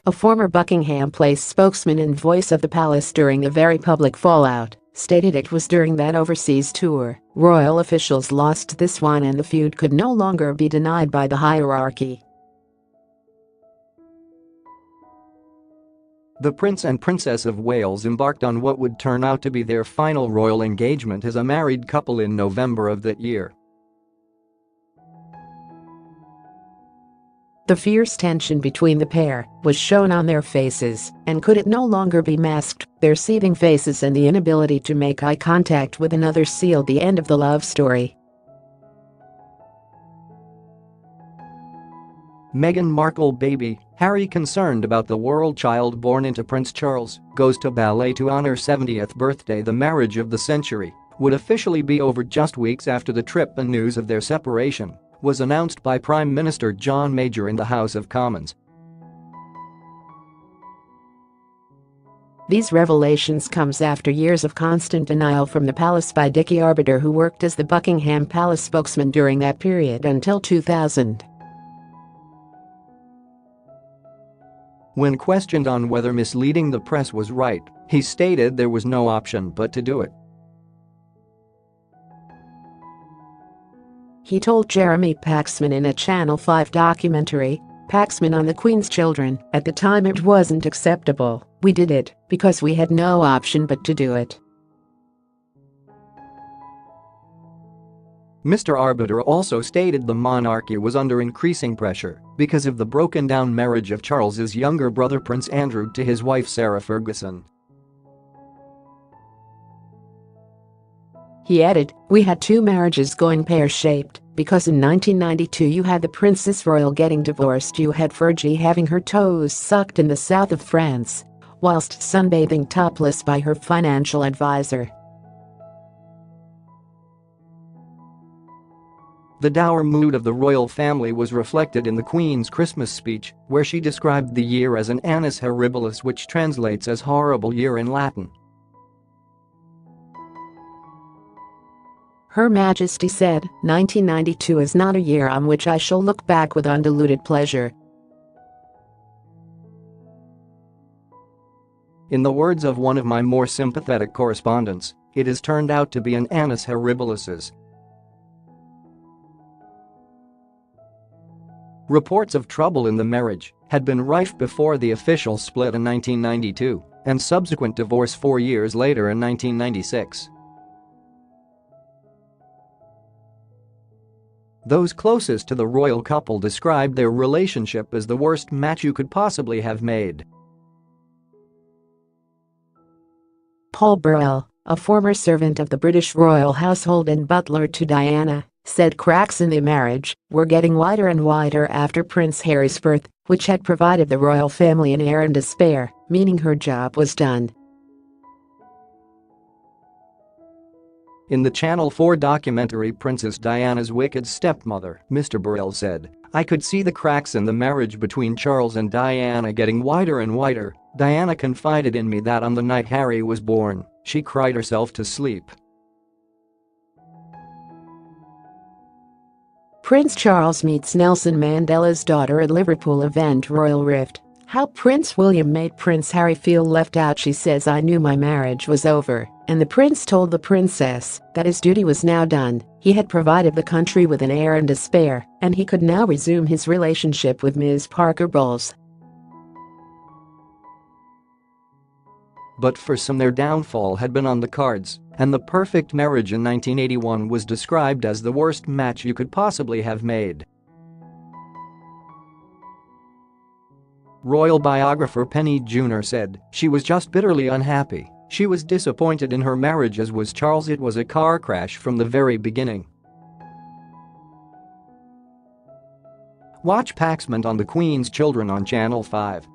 a former Buckingham Place spokesman and voice of the palace during a very public fallout, stated it was during that overseas tour royal officials lost this one and the feud could no longer be denied by the hierarchy. The Prince and Princess of Wales embarked on what would turn out to be their final royal engagement as a married couple in November of that year. The fierce tension between the pair was shown on their faces, and could it no longer be masked, their seething faces and the inability to make eye contact with another sealed the end of the love story. Meghan Markle baby, Harry concerned about the world child born into Prince Charles, goes to ballet to honor 70th birthday. The marriage of the century would officially be over just weeks after the trip, and news of their separation was announced by Prime Minister John Major in the House of Commons. These revelations comes after years of constant denial from the palace by Dickie Arbiter, who worked as the Buckingham Palace spokesman during that period until 2000. When questioned on whether misleading the press was right, he stated there was no option but to do it. He told Jeremy Paxman in a Channel 5 documentary, Paxman on the Queen's children, "At the time it wasn't acceptable, we did it because we had no option but to do it." Mr. Arbiter also stated the monarchy was under increasing pressure because of the broken-down marriage of Charles's younger brother Prince Andrew to his wife Sarah Ferguson. He added, "We had two marriages going pear-shaped, because in 1992 you had the Princess Royal getting divorced, you had Fergie having her toes sucked in the south of France, whilst sunbathing topless by her financial advisor." The dour mood of the royal family was reflected in the Queen's Christmas speech, where she described the year as an Annus Horribilis, which translates as horrible year in Latin. Her Majesty said, "1992 is not a year on which I shall look back with undiluted pleasure." In the words of one of my more sympathetic correspondents, it has turned out to be an Annus Horribilis. Reports of trouble in the marriage had been rife before the official split in 1992 and subsequent divorce 4 years later in 1996. Those closest to the royal couple described their relationship as the worst match you could possibly have made. Paul Burrell, a former servant of the British royal household and butler to Diana, said cracks in the marriage were getting wider and wider after Prince Harry's birth, which had provided the royal family an heir in despair, meaning her job was done. In the Channel 4 documentary Princess Diana's Wicked Stepmother, Mr. Burrell said, "I could see the cracks in the marriage between Charles and Diana getting wider and wider. Diana confided in me that on the night Harry was born, she cried herself to sleep." Prince Charles meets Nelson Mandela's daughter at Liverpool event. Royal rift. How Prince William made Prince Harry feel left out. She says, "I knew my marriage was over, and the prince told the princess that his duty was now done. He had provided the country with an heir in despair, and he could now resume his relationship with Ms. Parker Bowles." But for some their downfall had been on the cards, and the perfect marriage in 1981 was described as the worst match you could possibly have made. Royal biographer Penny Junor said, "She was just bitterly unhappy. She was disappointed in her marriage, as was Charles. It was a car crash from the very beginning." Watch Paxman on the Queen's Children on Channel 5.